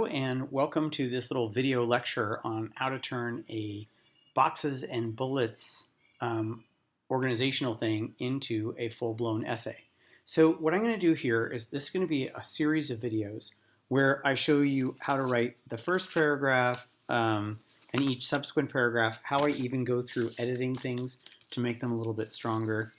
And welcome to this little video lecture on how to turn a boxes and bullets organizational thing into a full-blown essay. So what I'm going to do here is this is going to be a series of videos where I show you how to write the first paragraph and each subsequent paragraph, how I even go through editing things to make them a little bit stronger.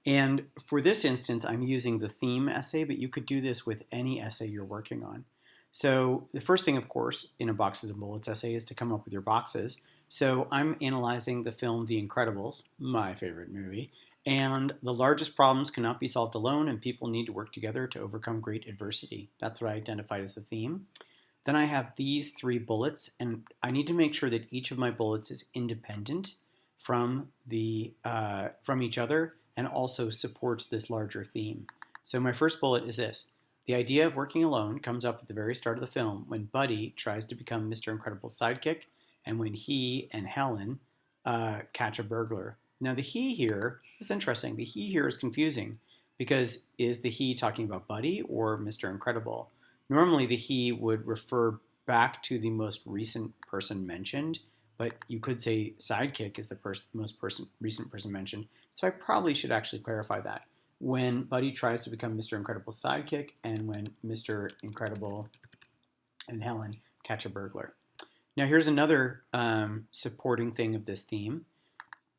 And for this instance, I'm using the theme essay, but you could do this with any essay you're working on. So the first thing, of course, in a boxes and bullets essay is to come up with your boxes. So I'm analyzing the film The Incredibles, my favorite movie, and the largest problems cannot be solved alone, and people need to work together to overcome great adversity. That's what I identified as the theme. Then I have these three bullets, and I need to make sure that each of my bullets is independent from each other and also supports this larger theme. So my first bullet is this. The idea of working alone comes up at the very start of the film when Buddy tries to become Mr. Incredible's sidekick and when he and Helen catch a burglar. Now the he here is interesting. The he here is confusing because is the he talking about Buddy or Mr. Incredible? Normally the he would refer back to the most recent person mentioned, but you could say sidekick is the most recent person mentioned. So I probably should actually clarify that. When Buddy tries to become Mr. Incredible's sidekick and when Mr. Incredible and Helen catch a burglar. Now here's another supporting thing of this theme.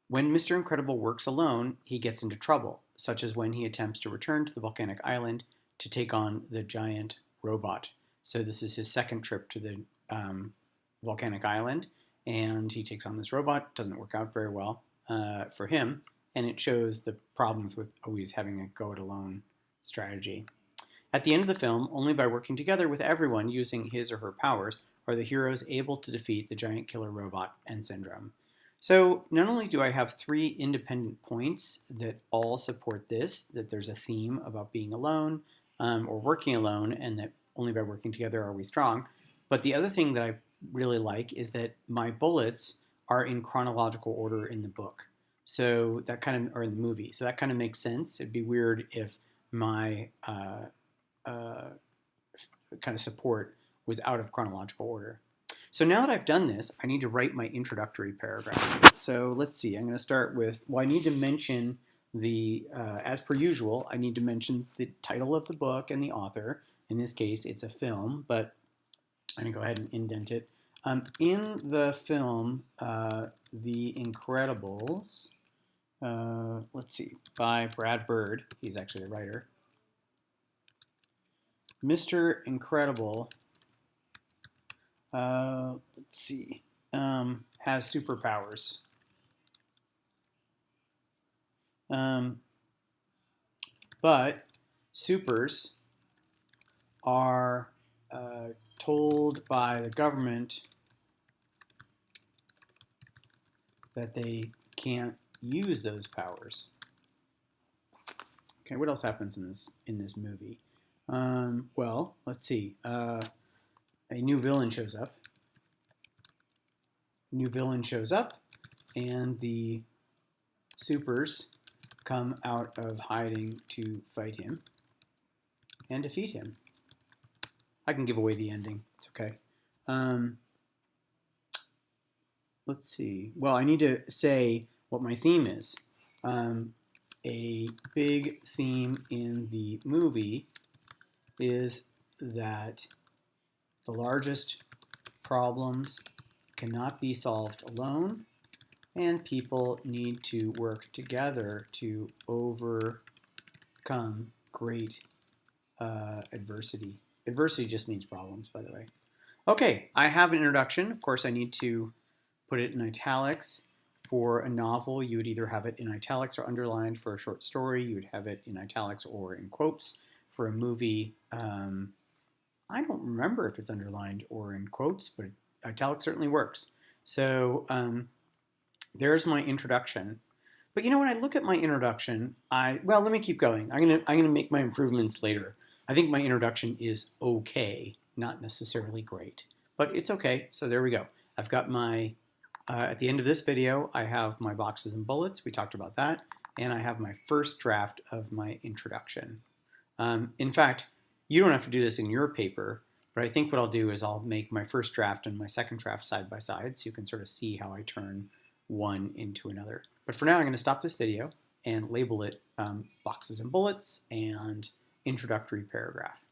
When Mr. Incredible works alone, he gets into trouble, such as when he attempts to return to the volcanic island to take on the giant robot. So this is his second trip to the volcanic island, and he takes on this robot. Doesn't work out very well for him, and it shows the problems with always having a go-it-alone strategy. At the end of the film, only by working together with everyone using his or her powers are the heroes able to defeat the giant killer robot and syndrome. So not only do I have three independent points that all support this, that there's a theme about being alone or working alone, and that only by working together are we strong, but the other thing that I really like is that my bullets are in chronological order in the book. So that kind of, or in the movie. So that kind of makes sense. It'd be weird if my kind of support was out of chronological order. So now that I've done this, I need to write my introductory paragraph. So let's see, I'm going to start with, well, I need to mention the, as per usual, I need to mention the title of the book and the author. In this case, it's a film, but I'm going to go ahead and indent it. In the film, The Incredibles, let's see, by Brad Bird, he's actually the writer, Mr. Incredible, let's see, has superpowers. But supers are told by the government that they can't use those powers. Okay, what else happens in this movie? Well, let's see. A new villain shows up. And the supers come out of hiding to fight him and defeat him. I can give away the ending. It's okay. Let's see. Well, I need to say what my theme is. A big theme in the movie is that the largest problems cannot be solved alone, and people need to work together to overcome great adversity. Adversity just means problems, by the way. Okay, I have an introduction. Of course, I need to put it in italics. For a novel, you would either have it in italics or underlined. For a short story, you would have it in italics or in quotes. For a movie, I don't remember if it's underlined or in quotes, but italics certainly works. So there's my introduction. But you know, when I look at my introduction, well, let me keep going. I'm gonna make my improvements later. I think my introduction is okay, not necessarily great, but it's okay. So there we go. I've got my, at the end of this video, I have my boxes and bullets. We talked about that. And I have my first draft of my introduction. In fact, you don't have to do this in your paper, But I think what I'll do is I'll make my first draft and my second draft side by side so you can sort of see how I turn one into another. But for now, I'm going to stop this video and label it boxes and bullets and introductory paragraph.